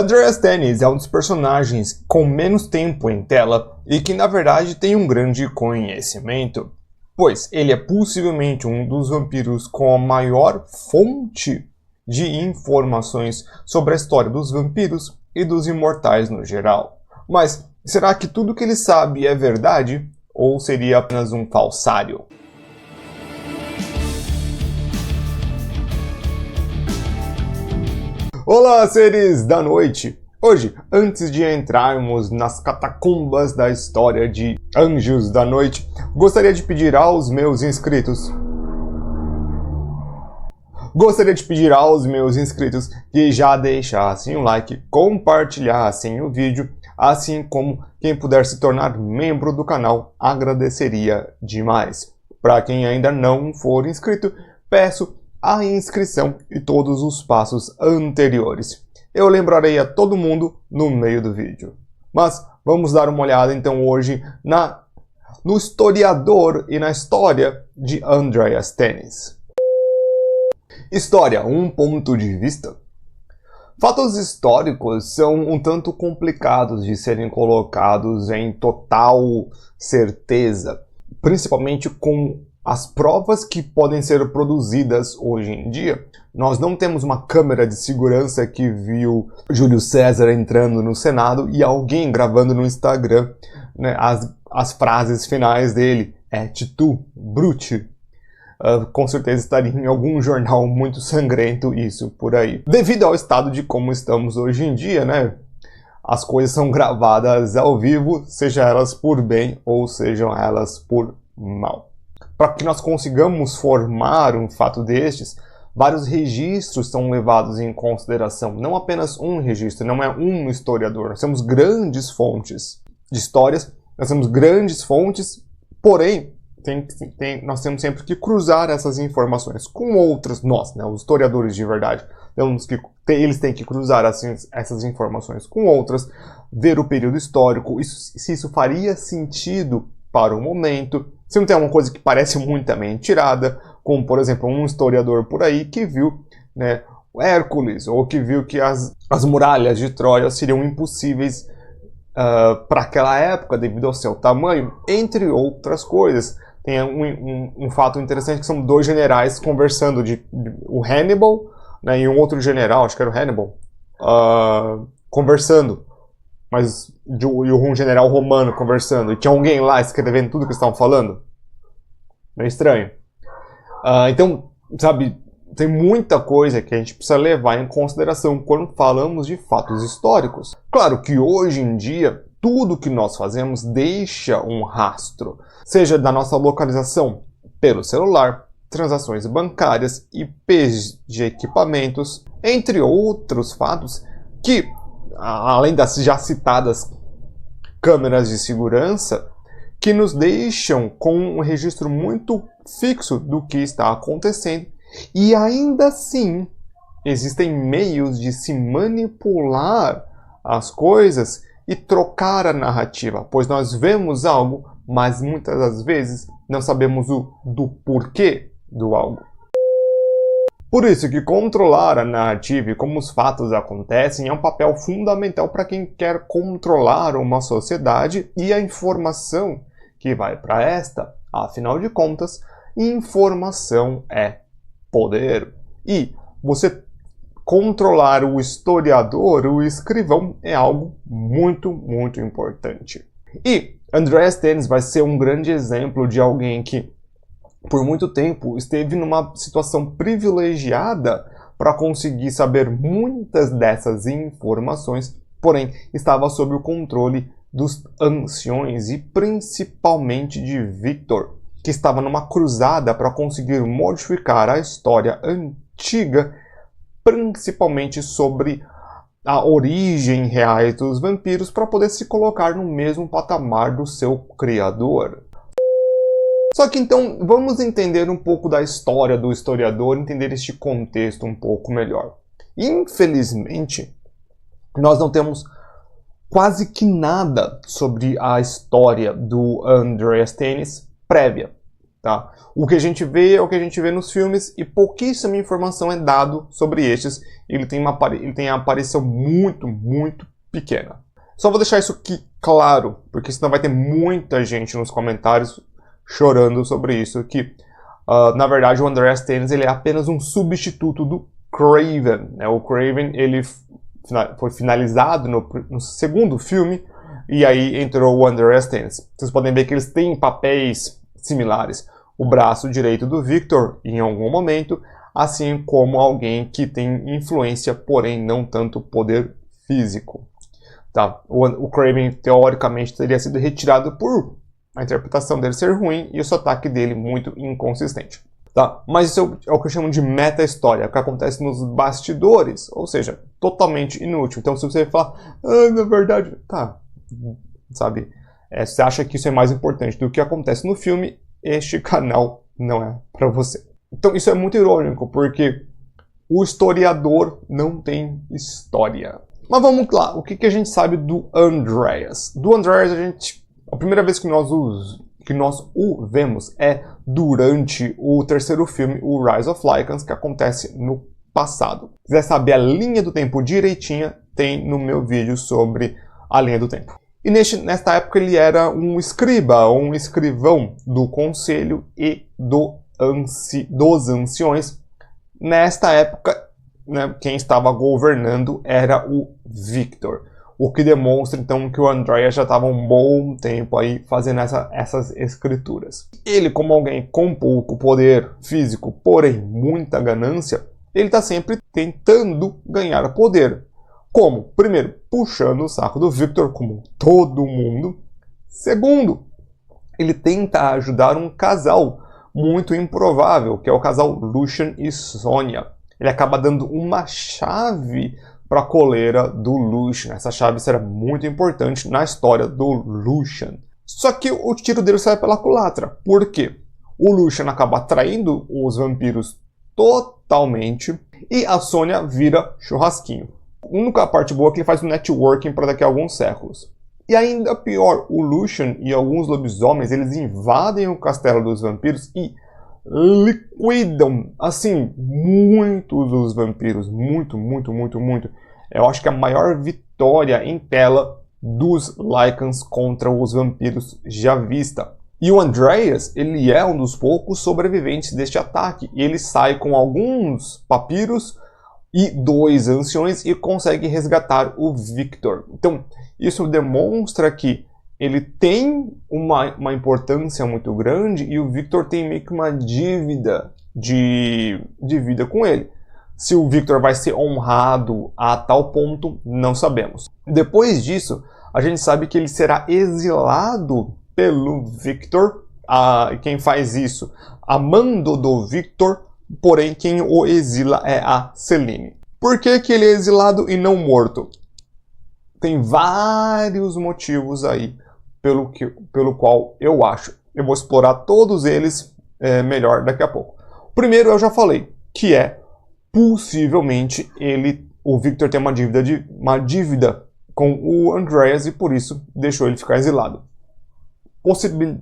Andreas Dennis é um dos personagens com menos tempo em tela e que na verdade tem um grande conhecimento, pois ele é possivelmente um dos vampiros com a maior fonte de informações sobre a história dos vampiros e dos imortais no geral. Mas será que tudo que ele sabe é verdade ou seria apenas um falsário? Olá, seres da noite! Hoje, antes de entrarmos nas catacumbas da história de Anjos da Noite, gostaria de pedir aos meus inscritos que já deixassem o like, compartilhassem o vídeo, assim como quem puder se tornar membro do canal, agradeceria demais. Para quem ainda não for inscrito, peço a inscrição e todos os passos anteriores. Eu lembrarei a todo mundo no meio do vídeo. Mas vamos dar uma olhada então hoje no historiador e na história de Andreas Dennis. História, um ponto de vista. Fatos históricos são um tanto complicados de serem colocados em total certeza, principalmente com as provas que podem ser produzidas hoje em dia. Nós não temos uma câmera de segurança que viu Júlio César entrando no Senado e alguém gravando no Instagram, né, as frases finais dele, et tu, brute. Com certeza estaria em algum jornal muito sangrento isso por aí. Devido ao estado de como estamos hoje em dia, né, as coisas são gravadas ao vivo, seja elas por bem ou sejam elas por mal. Para que nós consigamos formar um fato destes, vários registros são levados em consideração. Não apenas um registro, não é um historiador. Nós temos grandes fontes de histórias, nós temos grandes fontes, porém, nós temos sempre que cruzar essas informações com outras, nós, né, os historiadores de verdade. Eles têm que cruzar essas informações com outras, ver o período histórico, se isso faria sentido para o momento. Se não tem alguma coisa que parece muito mentirada, como por exemplo um historiador por aí que viu, né, Hércules, ou que viu que as muralhas de Troia seriam impossíveis para aquela época devido ao seu tamanho, entre outras coisas. Tem um fato interessante que são dois generais conversando, o Hannibal, né, e um outro general, acho que era o Hannibal, conversando. Mas e um general romano conversando, e tinha alguém lá escrevendo tudo que eles estavam falando. Meio estranho. Então, sabe, tem muita coisa que a gente precisa levar em consideração quando falamos de fatos históricos. Claro que hoje em dia, tudo que nós fazemos deixa um rastro, seja da nossa localização pelo celular, transações bancárias, IPs de equipamentos, entre outros fatos que, além das já citadas câmeras de segurança, que nos deixam com um registro muito fixo do que está acontecendo, e ainda assim existem meios de se manipular as coisas e trocar a narrativa, pois nós vemos algo, mas muitas das vezes não sabemos do porquê do algo. Por isso que controlar a narrativa e como os fatos acontecem é um papel fundamental para quem quer controlar uma sociedade e a informação que vai para esta. Afinal de contas, informação é poder. E você controlar o historiador, o escrivão, é algo muito, muito importante. E Andreas Dennis vai ser um grande exemplo de alguém que por muito tempo esteve numa situação privilegiada para conseguir saber muitas dessas informações, porém estava sob o controle dos anciões e principalmente de Victor, que estava numa cruzada para conseguir modificar a história antiga, principalmente sobre a origem real dos vampiros, para poder se colocar no mesmo patamar do seu criador. Só que então vamos entender um pouco da história do historiador, entender este contexto um pouco melhor. Infelizmente, nós não temos quase que nada sobre a história do Andreas Dennis prévia. Tá? O que a gente vê é o que a gente vê nos filmes e pouquíssima informação é dado sobre estes. Ele tem a aparição muito, muito pequena. Só vou deixar isso aqui claro, porque senão vai ter muita gente nos comentários chorando sobre isso, que na verdade o Andreas Thanes ele é apenas um substituto do Kraven. Né? O Kraven ele foi finalizado no segundo filme e aí entrou o Andreas Thanes. Vocês podem ver que eles têm papéis similares. O braço direito do Victor em algum momento, assim como alguém que tem influência, porém não tanto poder físico. Tá? O Kraven teoricamente teria sido retirado por a interpretação dele ser ruim e o sotaque dele muito inconsistente. Tá? Mas isso é o que eu chamo de meta-história, o que acontece nos bastidores, ou seja, totalmente inútil. Então se você falar, na verdade, tá, sabe, você acha que isso é mais importante do que acontece no filme, este canal não é para você. Então isso é muito irônico, porque o historiador não tem história. Mas vamos lá, o que a gente sabe do Andreas? Do Andreas, a primeira vez que nós o vemos é durante o terceiro filme, o Rise of Lycans, que acontece no passado. Se quiser saber a linha do tempo direitinha, tem no meu vídeo sobre a linha do tempo. E nesta época ele era um escriba, ou um escrivão do conselho e dos anciões. Nesta época, né, quem estava governando era o Victor. O que demonstra então que o Andreas já estava um bom tempo aí fazendo essas escrituras. Ele, como alguém com pouco poder físico, porém muita ganância, ele está sempre tentando ganhar poder. Como? Primeiro, puxando o saco do Victor, como todo mundo. Segundo, ele tenta ajudar um casal muito improvável, que é o casal Lucien e Sonia. Ele acaba dando uma chave para a coleira do Lucien. Essa chave será muito importante na história do Lucien. Só que o tiro dele sai pela culatra. Por quê? O Lucien acaba atraindo os vampiros totalmente e a Sonia vira churrasquinho. A única parte boa é que ele faz um networking para daqui a alguns séculos. E ainda pior, o Lucien e alguns lobisomens, eles invadem o castelo dos vampiros e liquidam, assim, muitos dos vampiros. Muito. Eu acho que a maior vitória em tela dos Lycans contra os vampiros já vista. E o Andreas, ele é um dos poucos sobreviventes deste ataque. E ele sai com alguns papiros e 2 anciões e consegue resgatar o Victor. Então, isso demonstra que ele tem uma importância muito grande e o Victor tem meio que uma dívida de vida com ele. Se o Victor vai ser honrado a tal ponto, não sabemos. Depois disso, a gente sabe que ele será exilado pelo Victor. Quem faz isso? A mando do Victor. Porém, quem o exila é a Selene. Por que ele é exilado e não morto? Tem vários motivos aí pelo qual eu acho. Eu vou explorar todos eles melhor daqui a pouco. O primeiro eu já falei, que é possivelmente o Victor tem uma dívida com o Andreas e por isso deixou ele ficar exilado.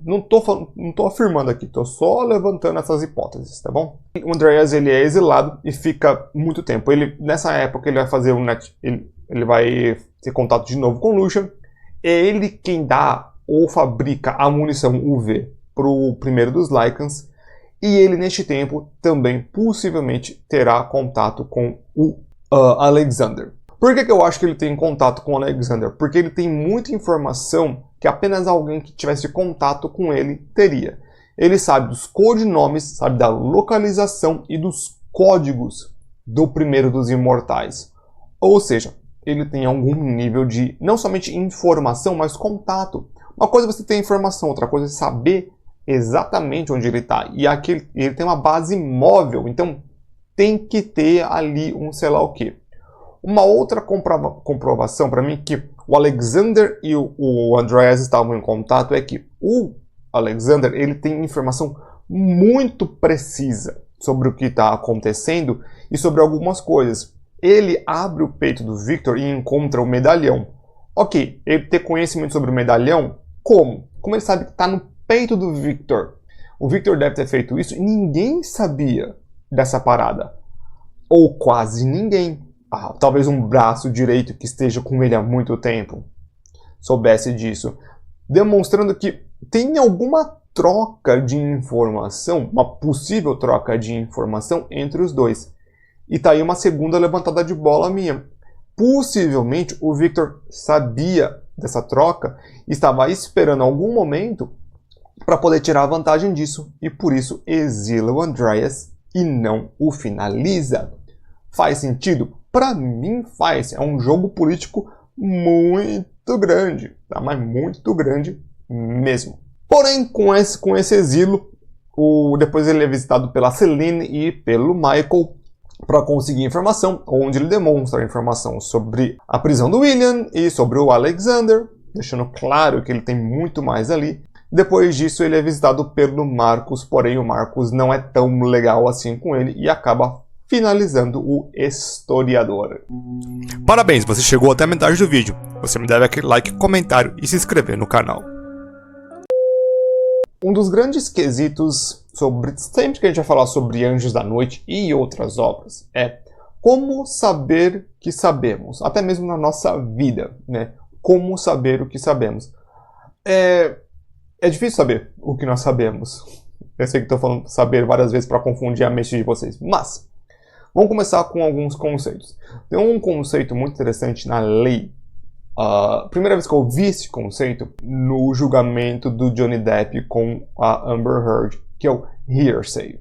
Não tô afirmando aqui, tô só levantando essas hipóteses, tá bom? O Andreas ele é exilado e fica muito tempo. Nessa época ele vai fazer ele vai ter contato de novo com o Lucien. É ele quem dá ou fabrica a munição UV pro primeiro dos Lycans. E ele neste tempo também possivelmente terá contato com o Alexander. Por que eu acho que ele tem contato com o Alexander? Porque ele tem muita informação que apenas alguém que tivesse contato com ele teria. Ele sabe dos codinomes, sabe da localização e dos códigos do primeiro dos imortais. Ou seja, ele tem algum nível de, não somente informação, mas contato. Uma coisa é você ter informação, outra coisa é saber exatamente onde ele está. E aqui ele tem uma base móvel, então tem que ter ali um sei lá o quê. Uma outra comprovação para mim que o Alexander e o Andreas estavam em contato é que o Alexander ele tem informação muito precisa sobre o que está acontecendo e sobre algumas coisas. Ele abre o peito do Victor e encontra o medalhão. Ok, ele tem conhecimento sobre o medalhão? Como? Como ele sabe que está no peito do Victor? O Victor deve ter feito isso e ninguém sabia dessa parada. Ou quase ninguém. Talvez um braço direito que esteja com ele há muito tempo soubesse disso. Demonstrando que tem alguma troca de informação, uma possível troca de informação entre os dois. E tá aí uma segunda levantada de bola minha. Possivelmente o Victor sabia dessa troca e estava esperando algum momento para poder tirar vantagem disso e por isso exila o Andreas e não o finaliza. Faz sentido? Para mim faz. É um jogo político muito grande, tá? Mas muito grande mesmo. Porém, com esse exílio, depois ele é visitado pela Celine e pelo Michael para conseguir informação, onde ele demonstra informação sobre a prisão do William e sobre o Alexander, deixando claro que ele tem muito mais ali. Depois disso, ele é visitado pelo Marcus, porém o Marcus não é tão legal assim com ele e acaba finalizando o historiador. Parabéns, você chegou até a metade do vídeo. Você me deve aquele like, comentário e se inscrever no canal. Um dos grandes quesitos sempre que a gente vai falar sobre Anjos da Noite e outras obras é como saber que sabemos, até mesmo na nossa vida, né? Como saber o que sabemos. É difícil saber o que nós sabemos. Eu sei que estou falando saber várias vezes para confundir a mente de vocês, mas vamos começar com alguns conceitos. Tem um conceito muito interessante na lei. Primeira vez que eu vi esse conceito no julgamento do Johnny Depp com a Amber Heard, que é o hearsay.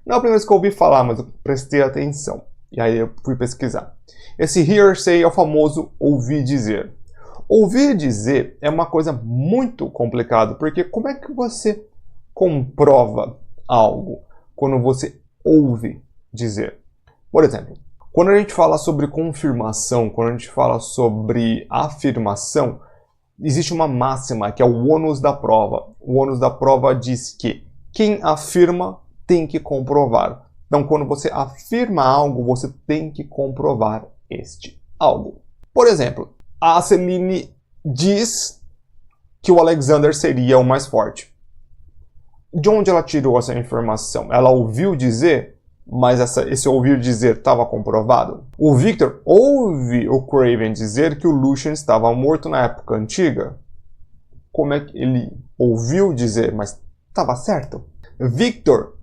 Não é a primeira vez que eu ouvi falar, mas eu prestei atenção. E aí eu fui pesquisar. Esse hearsay é o famoso ouvir dizer. Ouvir dizer é uma coisa muito complicada, porque como é que você comprova algo quando você ouve dizer? Por exemplo, quando a gente fala sobre confirmação, quando a gente fala sobre afirmação, existe uma máxima que é o ônus da prova. O ônus da prova diz que quem afirma tem que comprovar. Então, quando você afirma algo, você tem que comprovar este algo. Por exemplo, a Celine diz que o Alexander seria o mais forte. De onde ela tirou essa informação? Ela ouviu dizer? Mas esse ouvir dizer estava comprovado? O Victor ouve o Craven dizer que o Lucien estava morto na época antiga? Como é que ele ouviu dizer, mas estava certo? Victor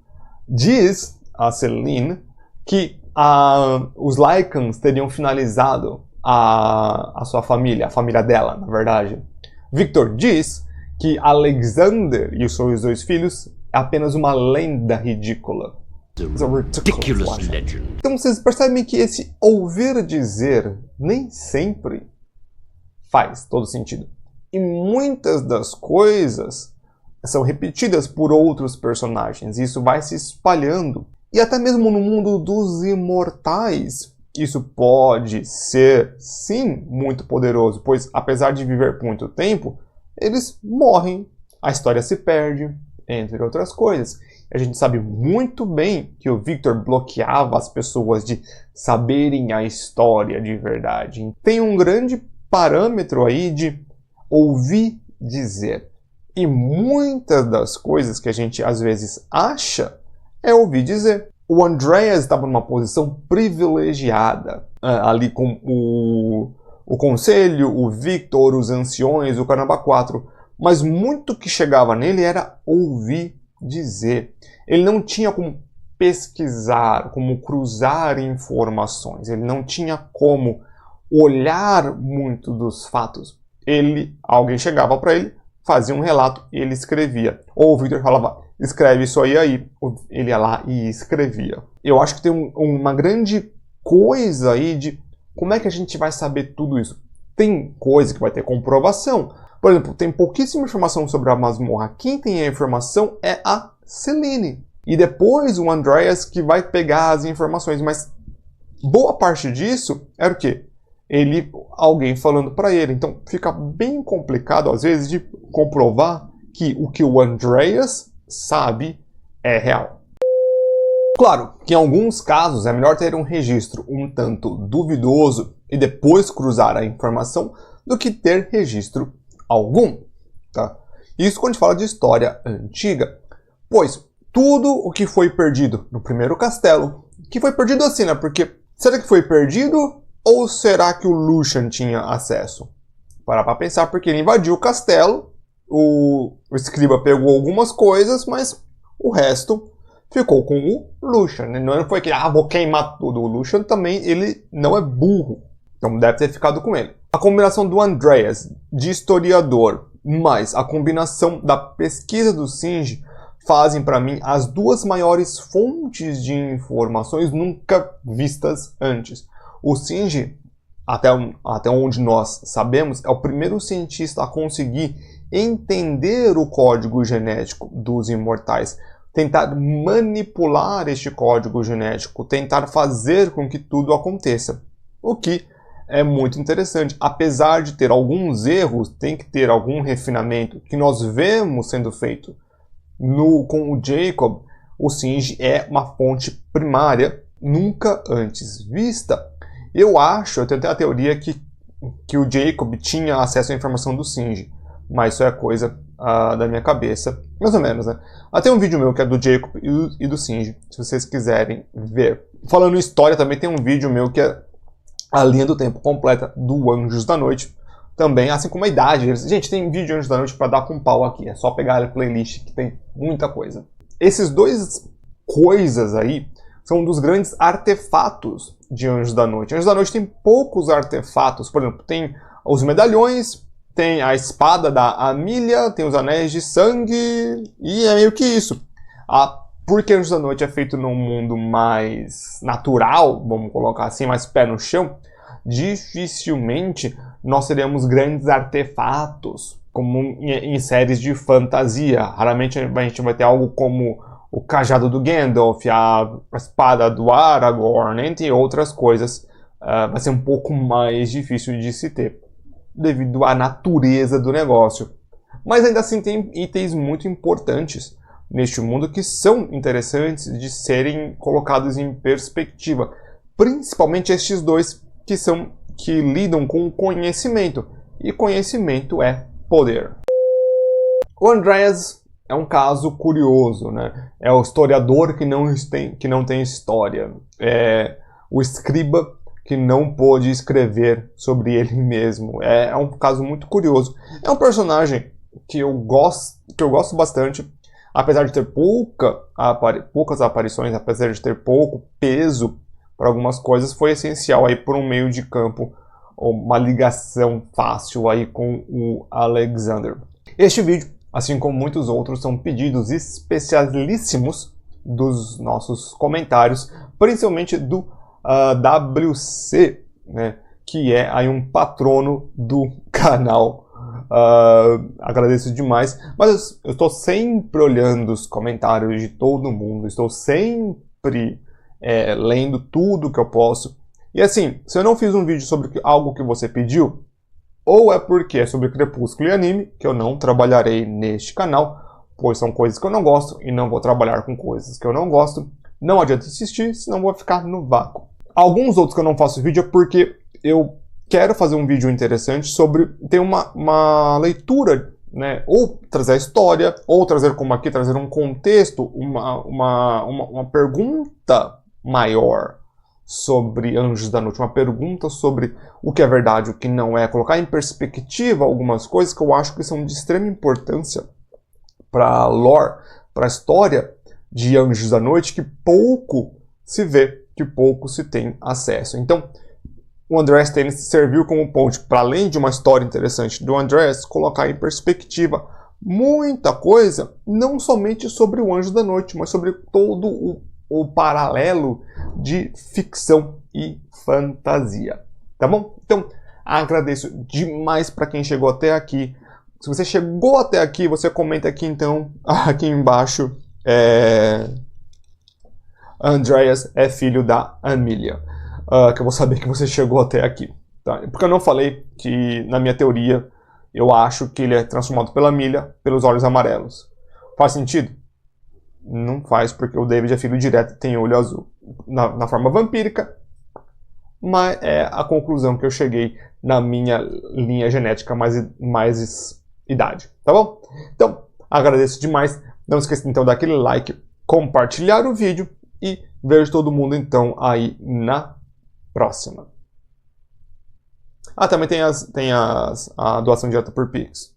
diz a Celine que os Lycans teriam finalizado a sua família, a família dela, na verdade. Victor diz que Alexander e os seus dois filhos é apenas uma lenda ridícula. Ridiculous legend. Então vocês percebem que esse ouvir dizer nem sempre faz todo sentido. E muitas das coisas são repetidas por outros personagens. Isso vai se espalhando. E até mesmo no mundo dos imortais, isso pode ser, sim, muito poderoso. Pois apesar de viver por muito tempo, eles morrem, a história se perde, entre outras coisas. A gente sabe muito bem que o Victor bloqueava as pessoas de saberem a história de verdade. Tem um grande parâmetro aí de ouvir dizer. E muitas das coisas que a gente às vezes acha é ouvir dizer. O Andreas estava numa posição privilegiada, ali com o Conselho, o Victor, os Anciões, o Caramba 4. Mas muito que chegava nele era ouvir dizer. Ele não tinha como pesquisar, como cruzar informações. Ele não tinha como olhar muito dos fatos. Alguém chegava para ele, fazia um relato e ele escrevia. Ou o Victor falava, escreve isso aí. Ele ia lá e escrevia. Eu acho que tem uma grande coisa aí de como é que a gente vai saber tudo isso. Tem coisa que vai ter comprovação. Por exemplo, tem pouquíssima informação sobre a masmorra. Quem tem a informação é a Celine. E depois o Andreas que vai pegar as informações. Mas boa parte disso era o quê? Alguém falando para ele. Então fica bem complicado às vezes de comprovar que o que o Andreas sabe é real. Claro que em alguns casos é melhor ter um registro um tanto duvidoso e depois cruzar a informação do que ter registro algum, tá? Isso quando a gente fala de história antiga. Pois tudo o que foi perdido no primeiro castelo, que foi perdido assim, né? Porque será que foi perdido ou será que o Lucian tinha acesso? Parar pra pensar, porque ele invadiu o castelo, o escriba pegou algumas coisas, mas o resto ficou com o Lucian. Não foi que, vou queimar tudo. O Lucian também, ele não é burro. Então deve ter ficado com ele. A combinação do Andreas, de historiador, mais a combinação da pesquisa do Singed, fazem para mim as duas maiores fontes de informações nunca vistas antes. O Singed, até onde nós sabemos, é o primeiro cientista a conseguir entender o código genético dos imortais, tentar manipular este código genético, tentar fazer com que tudo aconteça. O que é muito interessante. Apesar de ter alguns erros, tem que ter algum refinamento que nós vemos sendo feito. Com o Jacob, o Singed é uma fonte primária nunca antes vista. Eu tenho até a teoria que o Jacob tinha acesso à informação do Singed, mas isso é coisa da minha cabeça, mais ou menos, né? Até um vídeo meu que é do Jacob e do Singed, se vocês quiserem ver. Falando em história, também tem um vídeo meu que é a linha do tempo completa do Anjos da Noite, também, assim como a idade. Gente, tem vídeo de Anjos da Noite para dar com pau aqui, é só pegar a playlist que tem muita coisa. Esses dois coisas aí são um dos grandes artefatos de Anjos da Noite. Anjos da Noite tem poucos artefatos, por exemplo, tem os medalhões, tem a espada da Amelia, tem os anéis de sangue, e é meio que isso. Porque Anjos da Noite é feito num mundo mais natural, vamos colocar assim, mais pé no chão, dificilmente nós teremos grandes artefatos, como em séries de fantasia. Raramente a gente vai ter algo como o cajado do Gandalf, a espada do Aragorn, entre outras coisas. Vai ser um pouco mais difícil de se ter, devido à natureza do negócio. Mas ainda assim tem itens muito importantes neste mundo que são interessantes de serem colocados em perspectiva. Principalmente estes dois que lidam com conhecimento. E conhecimento é poder. O Andreas é um caso curioso, né? É o historiador que não tem história. É o escriba que não pôde escrever sobre ele mesmo. É um caso muito curioso. É um personagem que eu gosto bastante. Apesar de ter poucas aparições, apesar de ter pouco peso para algumas coisas, foi essencial aí por um meio de campo, uma ligação fácil aí com o Alexander. Este vídeo, assim como muitos outros, são pedidos especialíssimos dos nossos comentários, principalmente do WC, né, que é aí um patrono do canal. Agradeço demais, mas eu estou sempre olhando os comentários de todo mundo, estou sempre lendo tudo que eu posso. E assim, se eu não fiz um vídeo sobre algo que você pediu, ou é porque é sobre Crepúsculo e anime, que eu não trabalharei neste canal, pois são coisas que eu não gosto e não vou trabalhar com coisas que eu não gosto. Não adianta assistir, senão vou ficar no vácuo. Alguns outros que eu não faço vídeo é porque eu quero fazer um vídeo interessante sobre ter uma leitura, né? Ou trazer a história, ou trazer como aqui, trazer um contexto, uma pergunta maior sobre Anjos da Noite, uma pergunta sobre o que é verdade, o que não é, colocar em perspectiva algumas coisas que eu acho que são de extrema importância para a lore, para a história de Anjos da Noite, que pouco se vê, que pouco se tem acesso. Então, o Andreas Tennant serviu como ponte para, além de uma história interessante do Andreas, colocar em perspectiva muita coisa, não somente sobre o Anjo da Noite, mas sobre todo o paralelo de ficção e fantasia. Tá bom? Então, agradeço demais para quem chegou até aqui. Se você chegou até aqui, você comenta aqui então, aqui embaixo, Andreas é filho da Amelia. Que eu vou saber que você chegou até aqui. Tá? Porque eu não falei que, na minha teoria, eu acho que ele é transformado pela Amelia pelos olhos amarelos. Faz sentido? Não faz, porque o David é filho direto e tem olho azul. Na forma vampírica, mas é a conclusão que eu cheguei na minha linha genética mais idade. Tá bom? Então, agradeço demais. Não esqueça então daquele like, compartilhar o vídeo e vejo todo mundo então aí na próxima. Ah, também tem a doação direta por Pix.